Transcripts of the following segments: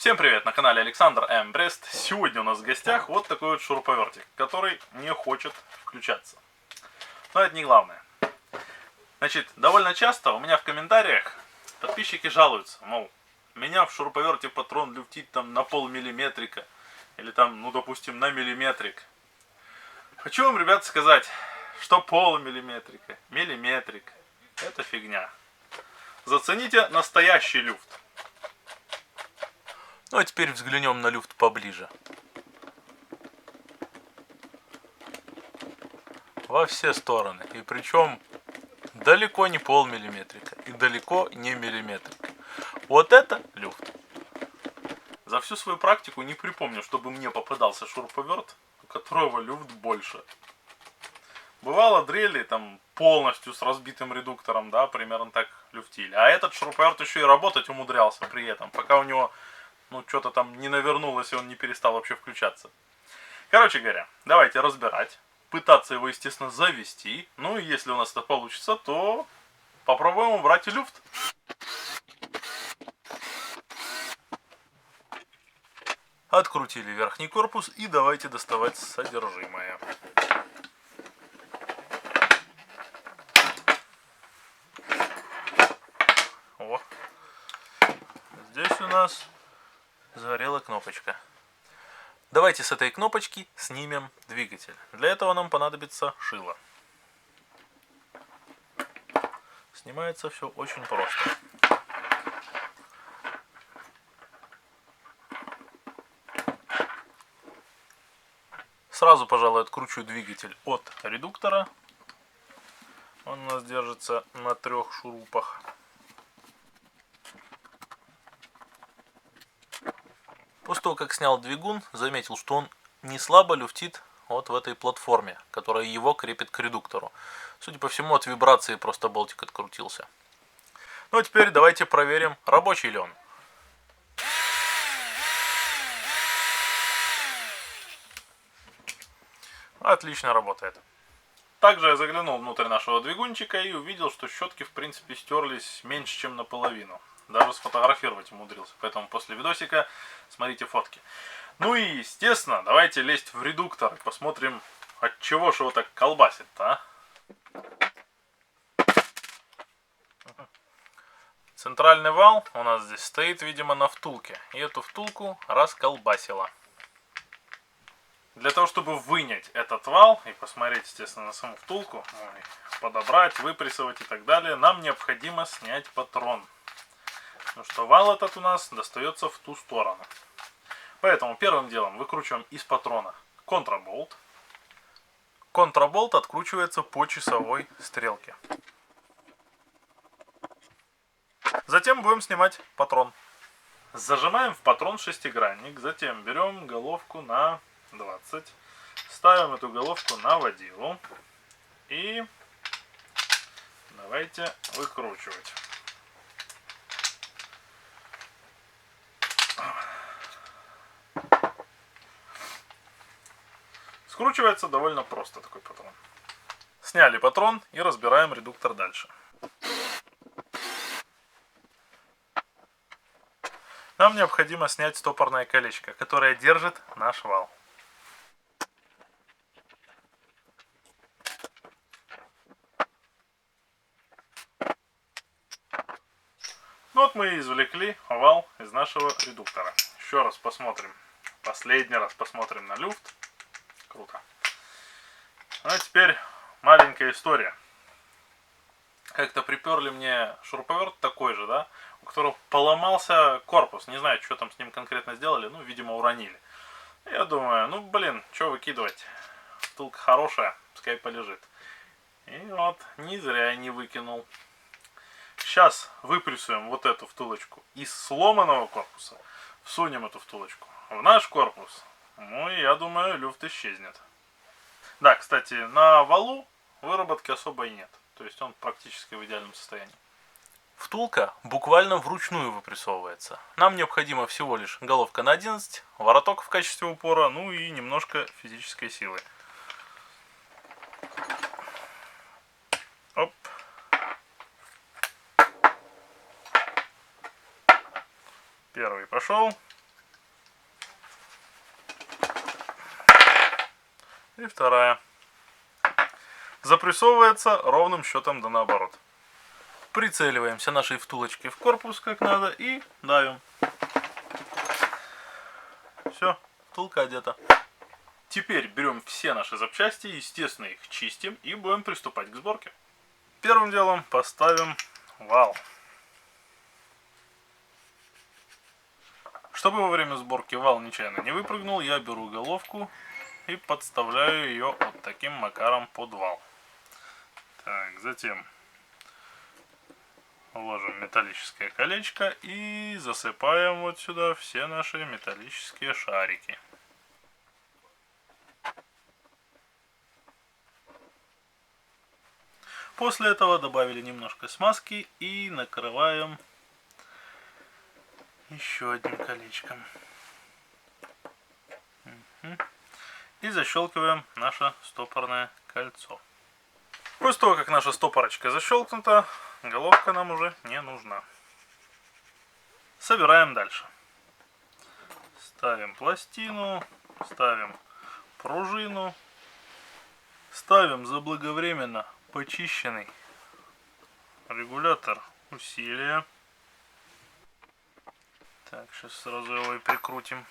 Всем привет, на канале Александр М. Брест. Сегодня у нас в гостях вот такой вот шуруповертик, который не хочет включаться. Но это не главное. Значит, довольно часто у меня в комментариях подписчики жалуются, мол, меня в шуруповерте патрон люфтит там на полмиллиметрика, или там, ну допустим, на миллиметрик. Хочу вам, ребят, сказать, что полмиллиметрика, миллиметрик, это фигня. Зацените настоящий люфт. Ну а теперь взглянем на люфт поближе. Во все стороны. И причем далеко не полмиллиметрика. И далеко не миллиметрик. Вот это люфт. За всю свою практику не припомню, чтобы мне попадался шуруповерт, у которого люфт больше. Бывало, дрели там полностью с разбитым редуктором, да, примерно так люфтили. А этот шуруповерт еще и работать умудрялся при этом, пока у него что-то там не навернулось, и он не перестал вообще включаться. Короче говоря, давайте разбирать. Пытаться его, естественно, завести. Ну и если у нас это получится, то попробуем убрать и люфт. Открутили верхний корпус и давайте доставать содержимое. О, здесь у нас загорела кнопочка. Давайте с этой кнопочки снимем двигатель. Для этого нам понадобится шило. Снимается все очень просто. Сразу, пожалуй, откручу двигатель от редуктора. Он у нас держится на 3 шурупах. После того, как снял двигун, заметил, что он не слабо люфтит вот в этой платформе, которая его крепит к редуктору. Судя по всему, от вибрации просто болтик открутился. Ну а теперь давайте проверим, рабочий ли он. Отлично работает. Также я заглянул внутрь нашего двигунчика и увидел, что щетки в принципе стерлись меньше, чем наполовину. Даже сфотографировать умудрился. Поэтому после видосика смотрите фотки. Ну и естественно, давайте лезть в редуктор и посмотрим, от чего же его так колбасит-то, а? Центральный вал у нас здесь стоит, видимо, на втулке. И эту втулку расколбасило. Для того, чтобы вынять этот вал и посмотреть, естественно, на саму втулку, подобрать, выпрессовать и так далее, нам необходимо снять патрон. Потому что вал этот у нас достается в ту сторону. Поэтому первым делом выкручиваем из патрона контраболт. Контраболт откручивается по часовой стрелке. Затем будем снимать патрон. Зажимаем в патрон шестигранник, затем берем головку на 20, ставим эту головку на водилу и давайте выкручивать. Скручивается довольно просто такой патрон. Сняли патрон и разбираем редуктор дальше. Нам необходимо снять стопорное колечко, которое держит наш вал. Ну вот мы и извлекли вал из нашего редуктора. Еще раз посмотрим. Последний раз посмотрим на люфт. Круто. Ну а теперь маленькая история. Как-то приперли мне шуруповерт такой же, да, у которого поломался корпус. Не знаю, что там с ним конкретно сделали, ну, видимо, уронили. Я думаю, ну, блин, что выкидывать? Втулка хорошая, пускай полежит. И вот, не зря я не выкинул. Сейчас выпрессуем вот эту втулочку из сломанного корпуса. Всунем эту втулочку в наш корпус. Ну и я думаю, люфт исчезнет. Да, кстати, на валу выработки особо и нет. То есть он практически в идеальном состоянии. Втулка буквально вручную выпрессовывается. Нам необходимо всего лишь головка на 11, вороток в качестве упора, ну и немножко физической силы. Оп. Первый пошел. И вторая. Запрессовывается ровным счетом да наоборот. Прицеливаемся нашей втулочкой в корпус как надо и давим. Все, втулка одета. Теперь берем все наши запчасти, естественно их чистим и будем приступать к сборке. Первым делом поставим вал. Чтобы во время сборки вал нечаянно не выпрыгнул, я беру головку и подставляю ее вот таким макаром под вал. Так, затем ложим металлическое колечко и засыпаем вот сюда все наши металлические шарики. После этого добавили немножко смазки и накрываем еще одним колечком. И защелкиваем наше стопорное кольцо. После того, как наша стопорочка защелкнута, головка нам уже не нужна. Собираем дальше. Ставим пластину, ставим пружину, ставим заблаговременно почищенный регулятор усилия. Так, сейчас сразу его и прикрутим.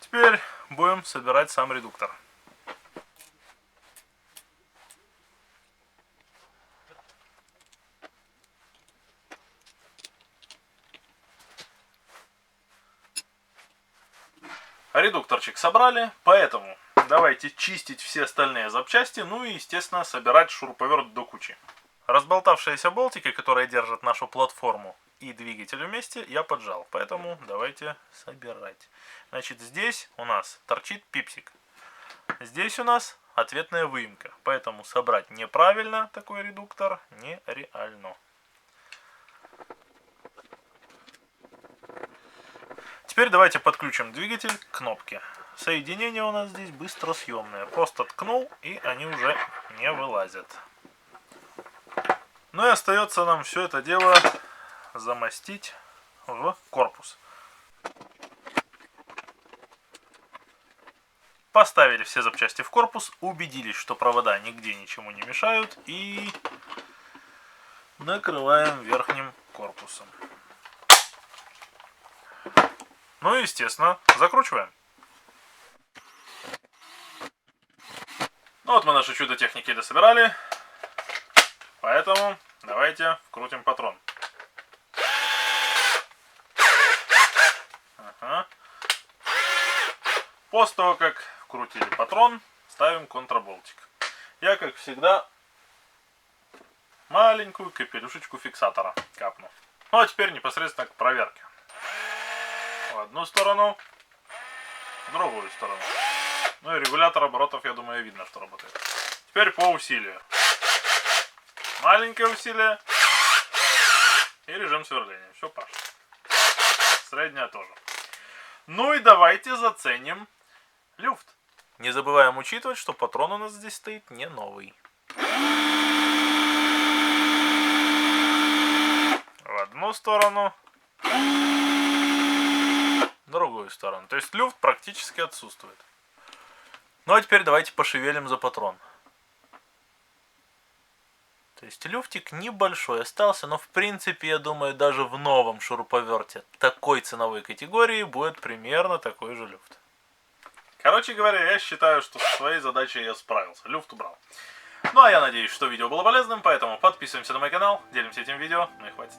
Теперь будем собирать сам редуктор. Редукторчик собрали, поэтому давайте чистить все остальные запчасти, ну и, естественно, собирать шуруповерт до кучи. Разболтавшиеся болтики, которые держат нашу платформу и двигатель вместе, я поджал, поэтому давайте собирать. Значит, здесь у нас торчит пипсик, здесь у нас ответная выемка, поэтому собрать неправильно такой редуктор нереально. Теперь давайте подключим двигатель к кнопке. Соединение у нас здесь быстросъемное. Просто ткнул, и они уже не вылазят. Ну и остается нам все это дело замостить в корпус. Поставили все запчасти в корпус, убедились, что провода нигде ничему не мешают, и накрываем верхним корпусом. Ну и, естественно, закручиваем. Ну вот мы наши чудо-техники дособирали. Поэтому давайте вкрутим патрон. Ага. После того, как вкрутили патрон, ставим контраболтик. Я, как всегда, маленькую капелюшечку фиксатора капну. Ну а теперь непосредственно к проверке. В одну сторону, в другую сторону. Ну и регулятор оборотов, я думаю, видно, что работает. Теперь по усилию. Маленькое усилие и режим сверления. Все паш. Средняя тоже. Ну и давайте заценим люфт. Не забываем учитывать, что патрон у нас здесь стоит не новый. В одну сторону. В другую сторону. То есть люфт практически отсутствует. Ну а теперь давайте пошевелим за патрон. То есть люфтик небольшой остался, но в принципе, я думаю, даже в новом шуруповерте такой ценовой категории будет примерно такой же люфт. Короче говоря, я считаю, что со своей задачей я справился. Люфт убрал. Ну а я надеюсь, что видео было полезным, поэтому подписываемся на мой канал, делимся этим видео, ну и хватит.